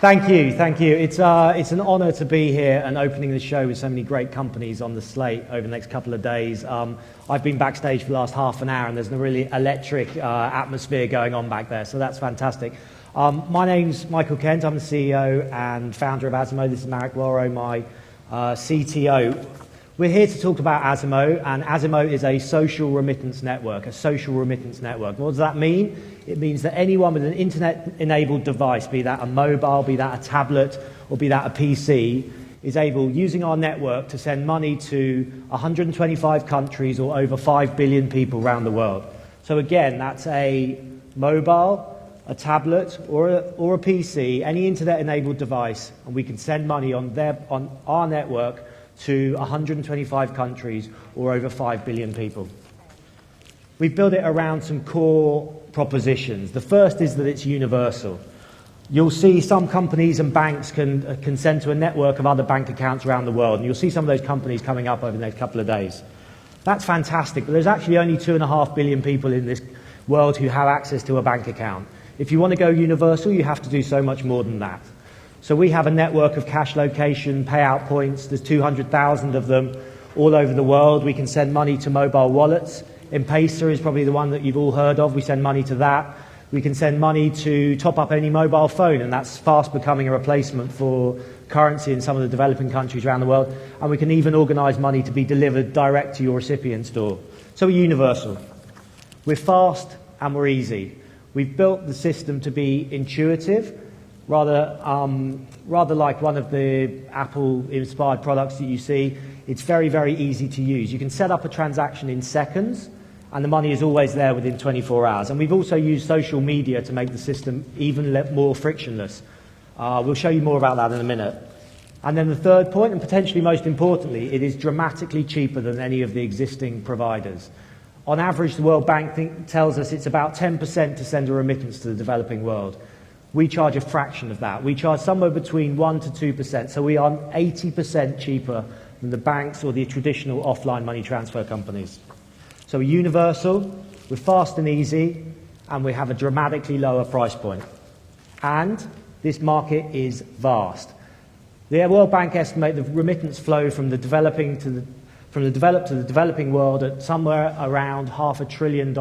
Thank you, thank you. It's an honour to be here and opening the show with so many great companies on the slate over the next couple of days. I've been backstage for the last half an hour and there's a really electric atmosphere going on back there, so that's fantastic. My name's Michael Kent. I'm the CEO and founder of Azimo. This is Marek Loro, my CTO. We're here to talk about Azimo, and Azimo is a social remittance network, What does that mean? It means that anyone with an internet-enabled device, be that a mobile, be that a tablet, or be that a PC, is able, using our network, to send money to 125 countries or over 5 billion people around the world. So again, that's a mobile, a tablet, or a PC, any internet-enabled device, and we can send money on our network to 125 countries or over 5 billion people. We've built it around some core propositions. The first is that it's universal. You'll see some companies and banks can send to a network of other bank accounts around the world, and you'll see some of those companies coming up over the next couple of days. That's fantastic, but there's actually only 2.5 billion people in this world who have access to a bank account. If you want to go universal, you have to do so much more than that. So we have a network of cash location payout points. There's 200,000 of them all over the world. We can send money to mobile wallets. M-Pesa is probably the one that you've all heard of. We send money to that. We can send money to top up any mobile phone, and that's fast becoming a replacement for currency in some of the developing countries around the world. And we can even organise money to be delivered direct to your recipient's door. So we're universal. We're fast and we're easy. We've built the system to be intuitive, rather like one of the Apple-inspired products that you see. It's very, very easy to use. You can set up a transaction in seconds, and the money is always there within 24 hours. And we've also used social media to make the system even more frictionless. We'll show you more about that in a minute. And then the third point, and potentially most importantly, it is dramatically cheaper than any of the existing providers. On average, the World Bank tells us it's about 10% to send a remittance to the developing world. We charge a fraction of that. We charge somewhere between 1 to 2%, so we are 80% cheaper than the banks or the traditional offline money transfer companies. So we're universal, we're fast and easy, and we have a dramatically lower price point. And this market is vast. The World Bank estimate the remittance flow from the developed to the developing world at somewhere around $500 billion.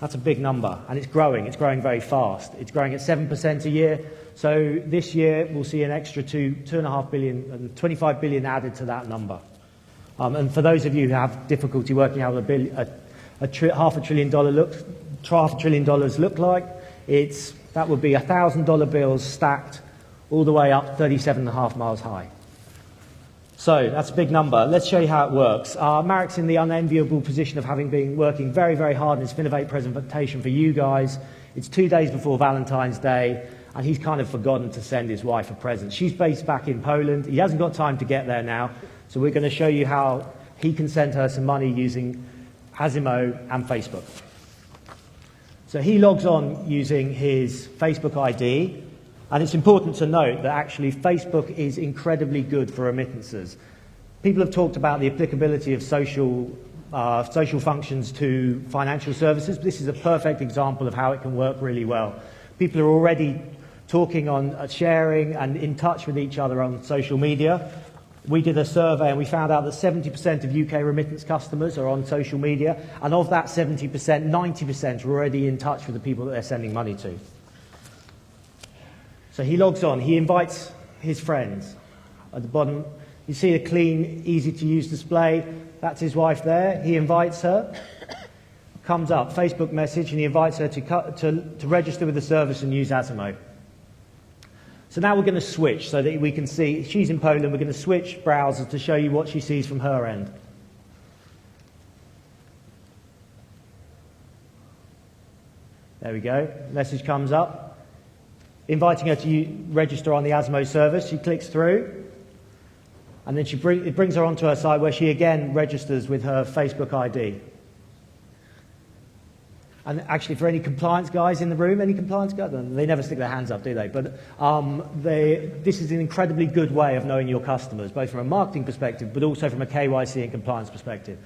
That's a big number, and it's growing very fast. It's growing at 7% a year, so this year we'll see an extra 2.5 billion and 25 billion added to that number. And for those of you who have difficulty working out what $500 billion look like, that would be $1,000 bills stacked all the way up 37.5 miles high. So that's a big number. Let's show you how it works. Marek's in the unenviable position of having been working very, very hard in his Finovate presentation for you guys. It's 2 days before Valentine's Day, and he's kind of forgotten to send his wife a present. She's based back in Poland. He hasn't got time to get there now, so we're going to show you how he can send her some money using Azimo and Facebook. So he logs on using his Facebook ID. And it's important to note that actually Facebook is incredibly good for remittances. People have talked about the applicability of social functions to financial services. But this is a perfect example of how it can work really well. People are already talking on sharing and in touch with each other on social media. We did a survey and we found out that 70% of UK remittance customers are on social media. And of that 70%, 90% are already in touch with the people that they're sending money to. So he logs on, he invites his friends. At the bottom, you see a clean, easy-to-use display. That's his wife there. He invites her. Comes up, Facebook message, and he invites her to register with the service and use Azimo. So now we're going to switch so that we can see, she's in Poland, we're going to switch browsers to show you what she sees from her end. There we go, message comes up. Inviting her to register on the Azimo service. She clicks through, and then it brings her onto her site where she again registers with her Facebook ID. And actually, for any compliance guys in the room, any compliance guys, they never stick their hands up, do they? But this is an incredibly good way of knowing your customers, both from a marketing perspective, but also from a KYC and compliance perspective.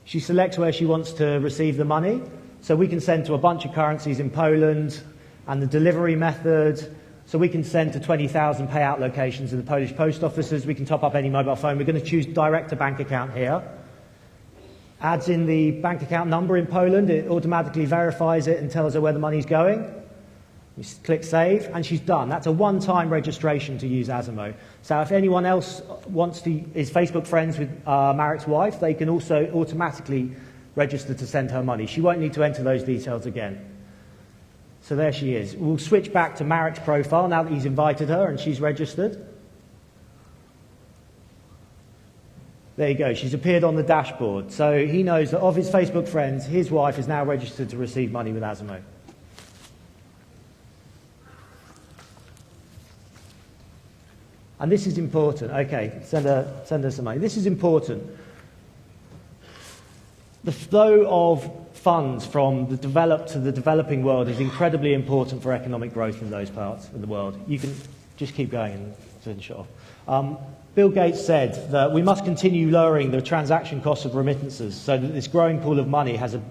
She selects where she wants to receive the money, so we can send to a bunch of currencies in Poland. And the delivery method, So we can send to 20,000 payout locations in the Polish post offices. We can top up any mobile phone. We're going to choose direct to bank account here. Adds in the bank account number in Poland. It automatically verifies it and tells her where the money's going. We click save, and she's done. That's a one-time registration to use Azimo. So if anyone else is Facebook friends with Marek's wife, they can also automatically register to send her money. She won't need to enter those details again. So there she is. We'll switch back to Marek's profile now that he's invited her and she's registered. There you go. She's appeared on the dashboard. So he knows that of his Facebook friends, his wife is now registered to receive money with Azimo. And this is important. Okay, send her some money. This is important. The flow of funds from the developed to the developing world is incredibly important for economic growth in those parts of the world. You can just keep going and finish it off. Bill Gates said that we must continue lowering the transaction costs of remittances so that this growing pool of money has as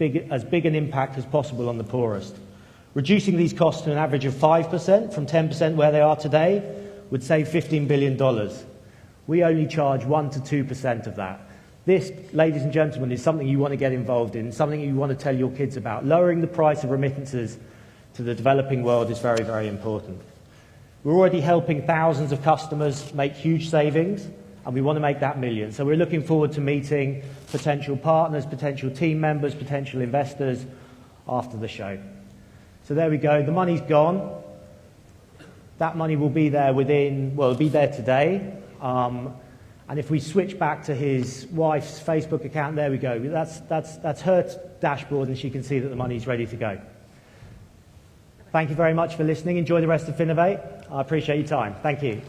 big an impact as possible on the poorest. Reducing these costs to an average of 5% from 10% where they are today would save $15 billion. We only charge 1 to 2% of that. This, ladies and gentlemen, is something you want to get involved in, something you want to tell your kids about. Lowering the price of remittances to the developing world is very, very important. We're already helping thousands of customers make huge savings, and we want to make that million. So we're looking forward to meeting potential partners, potential team members, potential investors after the show. So there we go. The money's gone. That money will be there it'll be there today. And if we switch back to his wife's Facebook account, there we go. That's her dashboard, and she can see that the money's ready to go. Thank you very much for listening. Enjoy the rest of Finovate. I appreciate your time. Thank you.